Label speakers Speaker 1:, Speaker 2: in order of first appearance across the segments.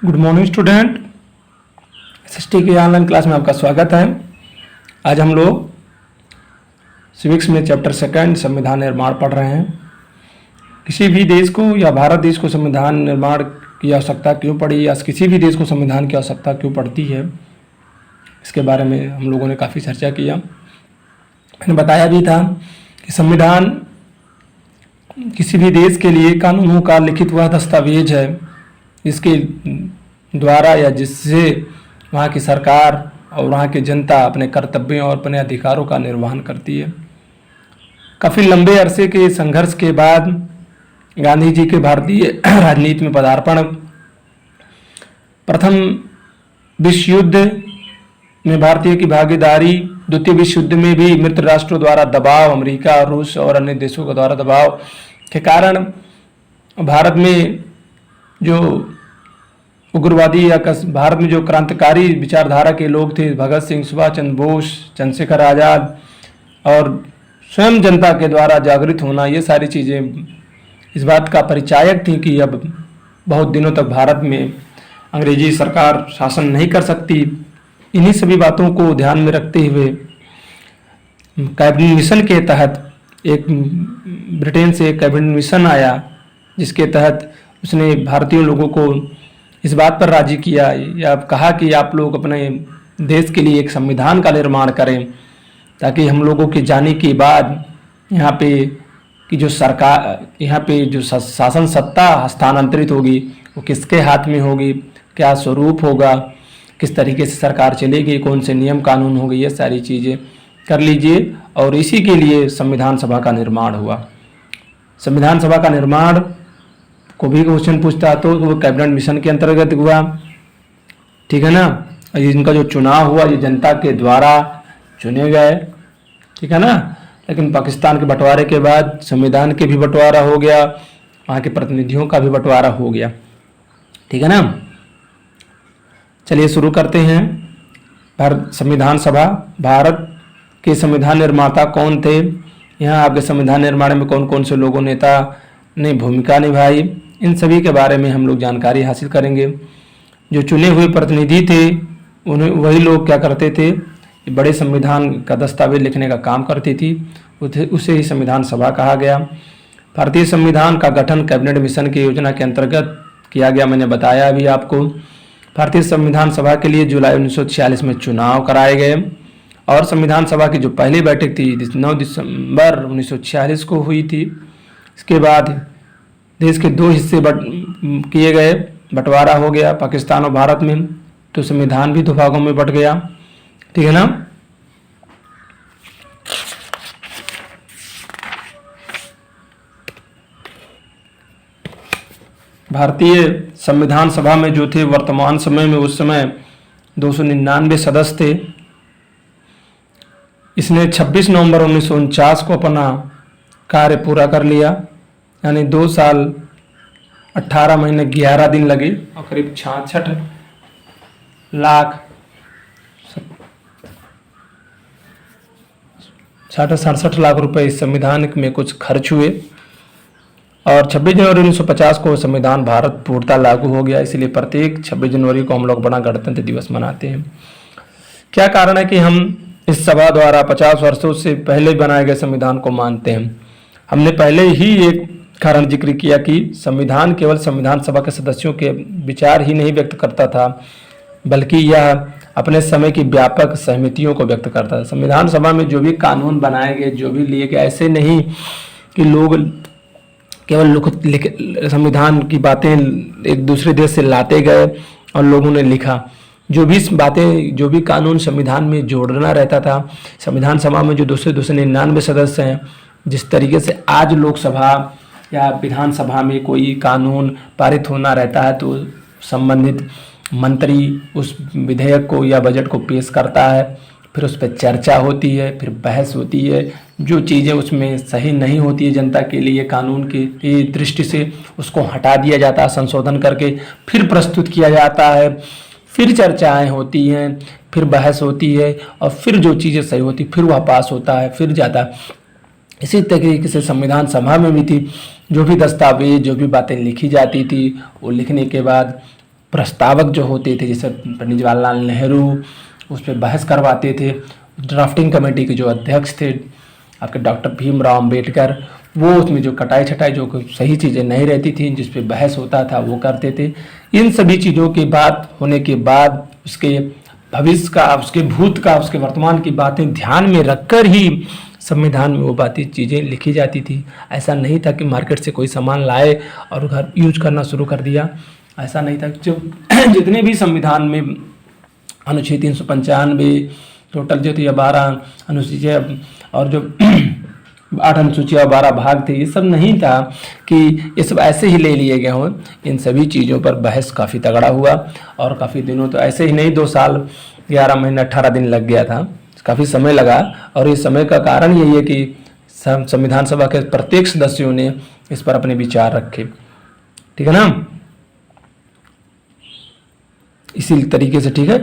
Speaker 1: Good morning student. SST की online class में आपका स्वागत है। आज हम लोग सिविक्स में चैप्टर सेकंड संविधान निर्माण पढ़ रहे हैं। किसी भी देश को या भारत देश को संविधान निर्माण की आवश्यकता क्यों पड़ी या किसी भी देश को संविधान की आवश्यकता क्यों पड़ती है, इसके बारे में हम लोगों ने काफ़ी चर्चा किया। मैंने बताया भी था कि संविधान किसी भी देश के लिए कानूनों का लिखित हुआ दस्तावेज है, इसके द्वारा या जिससे वहाँ की सरकार और वहाँ की जनता अपने कर्तव्यों और अपने अधिकारों का निर्वहन करती है। काफ़ी लंबे अरसे के संघर्ष के बाद गांधी जी के भारतीय राजनीति में पदार्पण, प्रथम विश्व युद्ध में भारतीय की भागीदारी, द्वितीय विश्व युद्ध में भी मित्र राष्ट्रों द्वारा दबाव, अमेरिका, रूस और अन्य देशों के द्वारा दबाव के कारण भारत में जो उग्रवादी या भारत में जो क्रांतिकारी विचारधारा के लोग थे, भगत सिंह, सुभाष चंद्र बोस, चंद्रशेखर आज़ाद और स्वयं जनता के द्वारा जागृत होना, ये सारी चीज़ें इस बात का परिचायक थी कि अब बहुत दिनों तक भारत में अंग्रेजी सरकार शासन नहीं कर सकती। इन्हीं सभी बातों को ध्यान में रखते हुए कैबिनेट मिशन के तहत एक ब्रिटेन से एक कैबिनेट मिशन आया, जिसके तहत उसने भारतीय लोगों को इस बात पर राजी किया या कहा कि आप लोग अपने देश के लिए एक संविधान का निर्माण करें, ताकि हम लोगों के जाने के बाद यहाँ पे कि जो सरकार, यहाँ पे जो शासन सत्ता हस्तांतरित होगी वो किसके हाथ में होगी, क्या स्वरूप होगा, किस तरीके से सरकार चलेगी, कौन से नियम कानून होंगे, ये सारी चीज़ें कर लीजिए। और इसी के लिए संविधान सभा का निर्माण हुआ। संविधान सभा का निर्माण को भी क्वेश्चन पूछता तो वो कैबिनेट मिशन के अंतर्गत हुआ, ठीक है ना। इनका जो चुनाव हुआ ये जनता के द्वारा चुने गए, ठीक है ना। लेकिन पाकिस्तान के बंटवारे के बाद संविधान के भी बंटवारा हो गया, वहाँ के प्रतिनिधियों का भी बंटवारा हो गया, ठीक है ना। चलिए शुरू करते हैं। भारत संविधान सभा, भारत के संविधान निर्माता कौन थे, यहाँ आपके संविधान निर्माण में कौन कौन से लोगों नेता ने भूमिका निभाई, इन सभी के बारे में हम लोग जानकारी हासिल करेंगे। जो चुने हुए प्रतिनिधि थे उन्हें वही लोग क्या करते थे, बड़े संविधान का दस्तावेज लिखने का काम करती थी, उसे ही संविधान सभा कहा गया। भारतीय संविधान का गठन कैबिनेट मिशन की योजना के अंतर्गत किया गया, मैंने बताया अभी आपको। भारतीय संविधान सभा के लिए जुलाई 1946 में चुनाव कराए गए और संविधान सभा की जो पहली बैठक थी 9 दिसंबर 1946 को हुई थी। इसके बाद देश के दो हिस्से किए गए, बंटवारा हो गया पाकिस्तान और भारत में, तो संविधान भी दो भागों में बंट गया, ठीक है ना। भारतीय संविधान सभा में जो थे वर्तमान समय में, उस समय 299 सदस्य थे। इसने 26 नवंबर 1949 को अपना कार्य पूरा कर लिया, यानी 2 साल 18 महीने 11 दिन लगे और करीब 66 लाख 67 लाख रुपए इस संविधान में कुछ खर्च हुए और 26 जनवरी 1950 को संविधान भारत पूर्णतः लागू हो गया। इसलिए प्रत्येक 26 जनवरी को हम लोग बड़ा गणतंत्र दिवस मनाते हैं। क्या कारण है कि हम इस सभा द्वारा 50 वर्षों से पहले बनाए गए संविधान को मानते हैं। हमने पहले ही एक कारण जिक्र किया कि संविधान केवल संविधान सभा के सदस्यों के विचार ही नहीं व्यक्त करता था, बल्कि यह अपने समय की व्यापक सहमतियों को व्यक्त करता है। संविधान सभा में जो भी कानून बनाए गए, जो भी लिए गए, ऐसे नहीं कि लोग केवल संविधान की बातें एक दूसरे देश से लाते गए और लोगों ने लिखा। जो भी बातें, जो भी कानून संविधान में जोड़ना रहता था, संविधान सभा में जो 299 सदस्य हैं, जिस तरीके से आज लोकसभा या विधानसभा में कोई कानून पारित होना रहता है तो संबंधित मंत्री उस विधेयक को या बजट को पेश करता है, फिर उस पर चर्चा होती है, फिर बहस होती है। जो चीज़ें उसमें सही नहीं होती है जनता के लिए कानून की दृष्टि से, उसको हटा दिया जाता है संशोधन करके, फिर प्रस्तुत किया जाता है, फिर चर्चाएं होती हैं, फिर बहस होती है और फिर जो चीज़ें सही होती फिर वह पास होता है, फिर जाता। इसी तरीके से संविधान सभा में भी थी। जो भी दस्तावेज, जो भी बातें लिखी जाती थी, वो लिखने के बाद प्रस्तावक जो होते थे, जैसे पंडित जवाहरलाल नेहरू, उस पर बहस करवाते थे। ड्राफ्टिंग कमेटी के जो अध्यक्ष थे आपके डॉक्टर भीमराव अंबेडकर, वो उसमें जो कटाई छटाई जो सही चीज़ें नहीं रहती थी, जिस पे बहस होता था, वो करते थे। इन सभी चीज़ों की बात होने के बाद उसके भविष्य का, उसके भूत का, उसके वर्तमान की बातें ध्यान में रखकर ही संविधान में वो बातें चीज़ें लिखी जाती थी। ऐसा नहीं था कि मार्केट से कोई सामान लाए और घर यूज करना शुरू कर दिया, ऐसा नहीं था। जो जितने भी संविधान में अनुच्छेद 395 टोटल जो थी, 12 अनुसूचियाँ और जो 8 अनुसूचियाँ 12 भाग थे, ये सब नहीं था कि ये सब ऐसे ही ले लिए गए हों। इन सभी चीज़ों पर बहस काफ़ी तगड़ा हुआ और काफ़ी दिनों, तो ऐसे ही नहीं 2 साल 11 महीने 18 दिन लग गया था, काफ़ी समय लगा। और इस समय का कारण यही है कि संविधान सभा के प्रत्येक सदस्यों ने इस पर अपने विचार रखे, ठीक है ना, इसी तरीके से, ठीक है।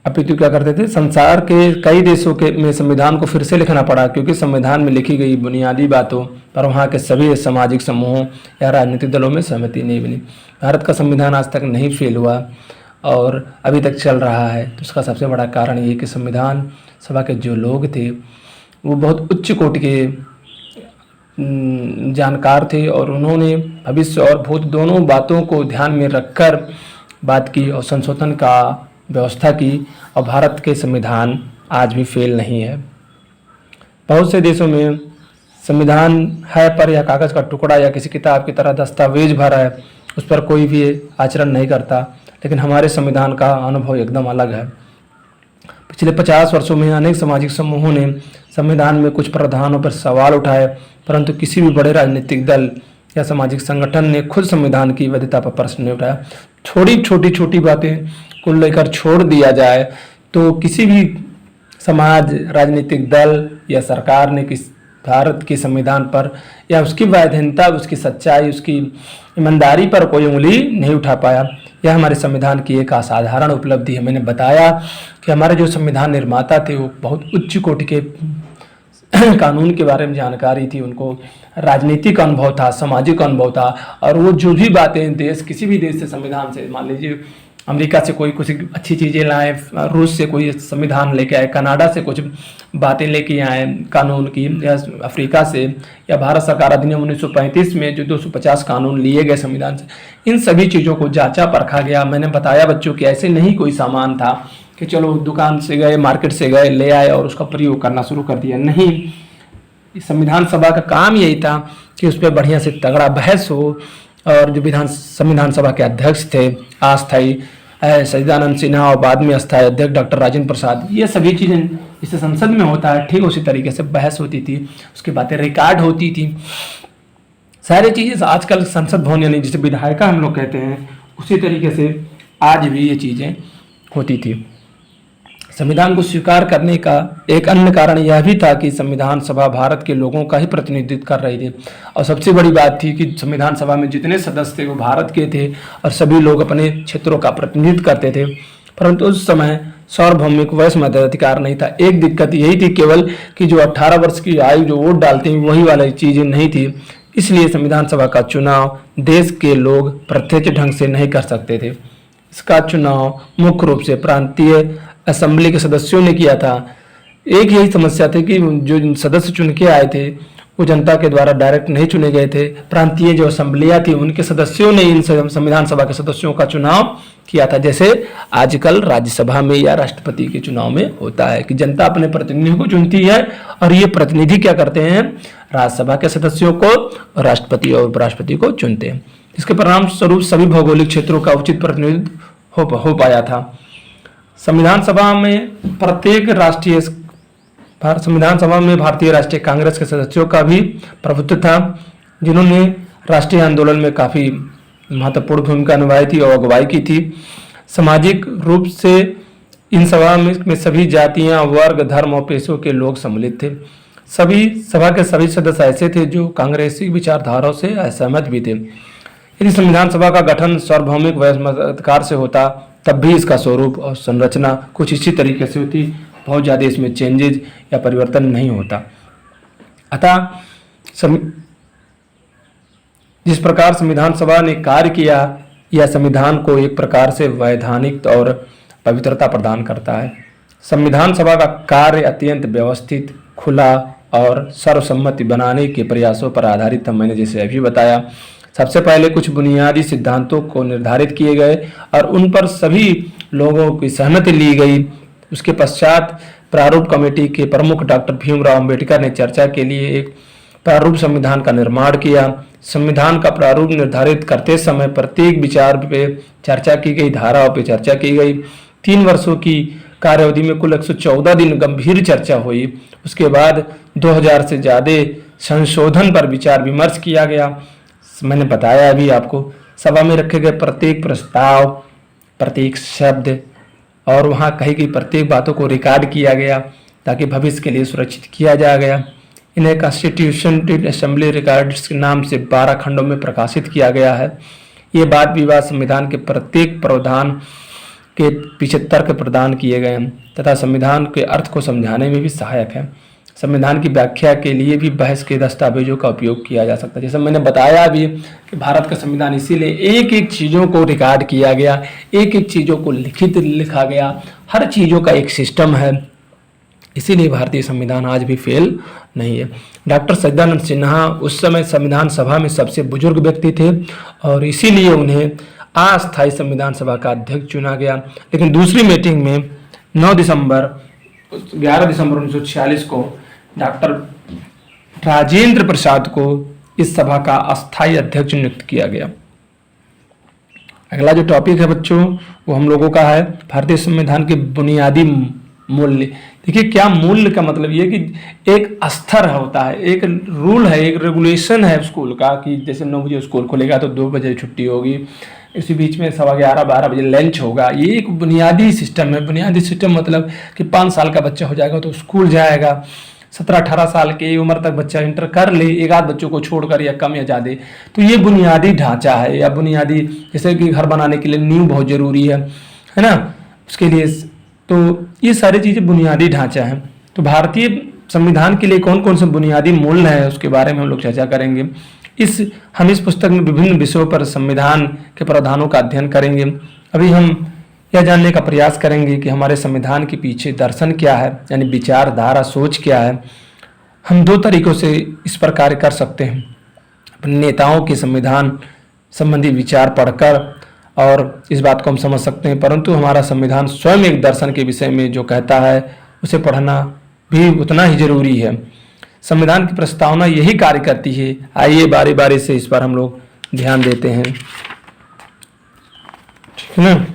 Speaker 1: अपितु क्या करते थे, संसार के कई देशों के में संविधान को फिर से लिखना पड़ा, क्योंकि संविधान में लिखी गई बुनियादी बातों पर वहाँ के सभी सामाजिक समूहों या राजनीतिक दलों में सहमति नहीं बनी। भारत का संविधान आज तक नहीं फेल हुआ और अभी तक चल रहा है। तो उसका सबसे बड़ा कारण ये कि संविधान सभा के जो लोग थे वो बहुत उच्च कोटि के जानकार थे और उन्होंने भविष्य और भूत दोनों बातों को ध्यान में रखकर बात की और संशोधन का व्यवस्था की। और भारत के संविधान आज भी फेल नहीं है। बहुत से देशों में संविधान है पर यह कागज़ का टुकड़ा या किसी किताब की तरह दस्तावेज भरा है, उस पर कोई भी आचरण नहीं करता। लेकिन हमारे संविधान का अनुभव एकदम अलग है। पिछले 50 वर्षों में अनेक सामाजिक समूहों ने संविधान में कुछ प्रावधानों पर सवाल उठाए, परंतु किसी भी बड़े राजनीतिक दल या सामाजिक संगठन ने खुद संविधान की वैधता पर प्रश्न नहीं उठाया। छोटी बातें को लेकर छोड़ दिया जाए तो किसी भी समाज, राजनीतिक दल या सरकार ने किस भारत के संविधान पर या उसकी वैधता, उसकी सच्चाई, उसकी ईमानदारी पर कोई उंगली नहीं उठा पाया। यह हमारे संविधान की एक असाधारण उपलब्धि है। मैंने बताया कि हमारे जो संविधान निर्माता थे वो बहुत उच्च कोटि के कानून के बारे में जानकारी थी, उनको राजनीतिक अनुभव था, सामाजिक अनुभव था, और वो जो भी बातें किसी भी देश से संविधान से, मान लीजिए अमेरिका से कोई कुछ अच्छी चीज़ें लाए, रूस से कोई संविधान लेके आए, कनाडा से कुछ बातें लेके आए कानून की, या अफ्रीका से, या भारत सरकार अधिनियम 1935 में जो 250 कानून लिए गए संविधान से, इन सभी चीज़ों को जांचा परखा गया। मैंने बताया बच्चों कि ऐसे नहीं कोई सामान था कि चलो दुकान से गए, मार्केट से गए, ले आए और उसका प्रयोग करना शुरू कर दिया। नहीं, संविधान सभा का काम यही था कि उस पर बढ़िया से तगड़ा बहस हो। और जो संविधान सभा के अध्यक्ष थे अस्थायी सच्चिदानंद सिन्हा और बाद में अस्थायी अध्यक्ष डॉक्टर राजेंद्र प्रसाद, ये सभी चीज़ें जिसे संसद में होता है ठीक उसी तरीके से बहस होती थी, उसकी बातें रिकॉर्ड होती थी, सारी चीज़ें। आजकल संसद भवन यानी जिसे विधायिका हम लोग कहते हैं, उसी तरीके से आज भी ये चीज़ें होती थी। संविधान को स्वीकार करने का एक अन्य कारण यह भी था कि संविधान सभा भारत के लोगों का ही प्रतिनिधित्व कर रही थी। और सबसे बड़ी बात थी कि संविधान सभा में जितने सदस्य थे वो भारत के थे और सभी लोग अपने क्षेत्रों का प्रतिनिधित्व करते थे। परंतु उस समय सार्वभौमिक वयस्क मताधिकार नहीं था। एक दिक्कत यही थी केवल कि जो 18 वर्ष की आयु जो वोट डालते हैं वही वाली चीज़ें नहीं थी। इसलिए संविधान सभा का चुनाव देश के लोग प्रत्यक्ष ढंग से नहीं कर सकते थे। इसका चुनाव मुख्य रूप से प्रांतीय असेंबली के सदस्यों ने किया था। एक यही समस्या थी कि जो सदस्य चुन के आए थे वो जनता के द्वारा डायरेक्ट नहीं चुने गए थे। प्रांतीय जो असेंबलियां थी उनके सदस्यों ने इन संविधान सभा के सदस्यों का चुनाव किया था, जैसे आजकल राज्यसभा में या राष्ट्रपति के चुनाव में होता है कि जनता अपने प्रतिनिधियों को चुनती है और ये प्रतिनिधि क्या करते हैं, राज्यसभा के सदस्यों को, राष्ट्रपति और उपराष्ट्रपति को चुनते हैं। इसके परिणाम स्वरूप सभी भौगोलिक क्षेत्रों का उचित प्रतिनिधित्व हो पाया था। संविधान सभा में भारतीय राष्ट्रीय कांग्रेस के सदस्यों का भी प्रभुत्व था, जिन्होंने राष्ट्रीय आंदोलन में काफ़ी महत्वपूर्ण भूमिका निभाई थी और अगुवाई की थी। सामाजिक रूप से इन सभा में सभी जातियां, वर्ग, धर्म और पेशों के लोग सम्मिलित थे। सभी सभा के सभी सदस्य ऐसे थे जो कांग्रेसी विचारधाराओं से असहमत भी थे। यदि संविधान सभा का गठन सार्वभौमिक वयस्क मताधिकार से होता तब भी इसका स्वरूप और संरचना कुछ इसी तरीके से होती, बहुत ज़्यादा इसमें चेंजेज या परिवर्तन नहीं होता। अतः जिस प्रकार संविधान सभा ने कार्य किया, यह संविधान को एक प्रकार से वैधानिक और पवित्रता प्रदान करता है। संविधान सभा का कार्य अत्यंत व्यवस्थित, खुला और सर्वसम्मति बनाने के प्रयासों पर आधारित था। मैंने जैसे अभी बताया, सबसे पहले कुछ बुनियादी सिद्धांतों को निर्धारित किए गए और उन पर सभी लोगों की सहमति ली गई। उसके पश्चात प्रारूप कमेटी के प्रमुख डॉक्टर भीमराव अंबेडकर ने चर्चा के लिए एक प्रारूप संविधान का निर्माण किया। संविधान का प्रारूप निर्धारित करते समय प्रत्येक विचार पे चर्चा की गई, धाराओं पे चर्चा की गई। 3 वर्षों की कार्यावधि में कुल 114 दिन गंभीर चर्चा हुई। उसके बाद 2000 से ज़्यादा संशोधन पर विचार विमर्श किया गया। मैंने बताया अभी आपको, सभा में रखे गए प्रत्येक प्रस्ताव, प्रत्येक शब्द और वहाँ कही गई प्रत्येक बातों को रिकॉर्ड किया गया ताकि भविष्य के लिए सुरक्षित किया जाया गया। इन्हें कॉन्स्टिट्यूशन असेंबली रिकॉर्ड्स के नाम से 12 खंडों में प्रकाशित किया गया है। ये वाद विवाद संविधान के प्रत्येक प्रावधान के पीछे तर्क प्रदान किए गए हैं तथा संविधान के अर्थ को समझाने में भी सहायक है। संविधान की व्याख्या के लिए भी बहस के दस्तावेजों का उपयोग किया जा सकता है। जैसे मैंने बताया भी कि भारत का संविधान इसीलिए एक एक चीज़ों को रिकॉर्ड किया गया, एक एक चीज़ों को लिखा गया, हर चीज़ों का एक सिस्टम है, इसीलिए भारतीय संविधान आज भी फेल नहीं है। डॉक्टर सच्चिदानंद सिन्हा उस समय संविधान सभा में सबसे बुजुर्ग व्यक्ति थे और इसीलिए उन्हें अस्थायी संविधान सभा का अध्यक्ष चुना गया। लेकिन दूसरी मीटिंग में 11 दिसंबर 1946 को डॉक्टर राजेंद्र प्रसाद को इस सभा का अस्थायी अध्यक्ष नियुक्त किया गया। अगला जो टॉपिक है बच्चों, वो हम लोगों का है भारतीय संविधान के बुनियादी मूल्य। देखिए, क्या मूल्य का मतलब ये कि एक स्तर होता है, एक रूल है, एक रेगुलेशन है स्कूल का कि जैसे 9 बजे स्कूल खुलेगा तो 2 बजे छुट्टी होगी, इसी बीच में 11:15-12 बजे लंच होगा। ये एक बुनियादी सिस्टम है। बुनियादी सिस्टम मतलब कि 5 साल का बच्चा हो जाएगा तो स्कूल जाएगा, 17-18 साल की उम्र तक बच्चा इंटर कर ले, एक आध बच्चों को छोड़कर या कम या ज़्यादा, तो ये बुनियादी ढांचा है या बुनियादी, जैसे कि घर बनाने के लिए नींव बहुत ज़रूरी है ना, उसके लिए, तो ये सारी चीज़ें बुनियादी ढांचा है। तो भारतीय संविधान के लिए कौन कौन से बुनियादी मूल्य हैं उसके बारे में हम लोग चर्चा करेंगे। हम इस पुस्तक में विभिन्न विषयों पर संविधान के प्रावधानों का अध्ययन करेंगे। अभी हम यह जानने का प्रयास करेंगे कि हमारे संविधान के पीछे दर्शन क्या है, यानी विचारधारा, सोच क्या है। हम 2 तरीकों से इस पर कार्य कर सकते हैं, अपने नेताओं के संविधान संबंधी विचार पढ़कर, और इस बात को हम समझ सकते हैं, परंतु हमारा संविधान स्वयं एक दर्शन के विषय में जो कहता है उसे पढ़ना भी उतना ही जरूरी है। संविधान की प्रस्तावना यही कार्य करती है। आइए बारी बारी से इस पर हम लोग ध्यान देते हैं, ठीक है ना।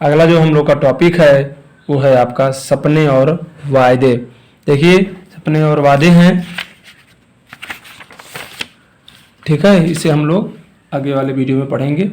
Speaker 1: अगला जो हम लोग का टॉपिक है वो है आपका सपने और वायदे। देखिए, सपने और वादे हैं, ठीक है, इसे हम लोग आगे वाले वीडियो में पढ़ेंगे।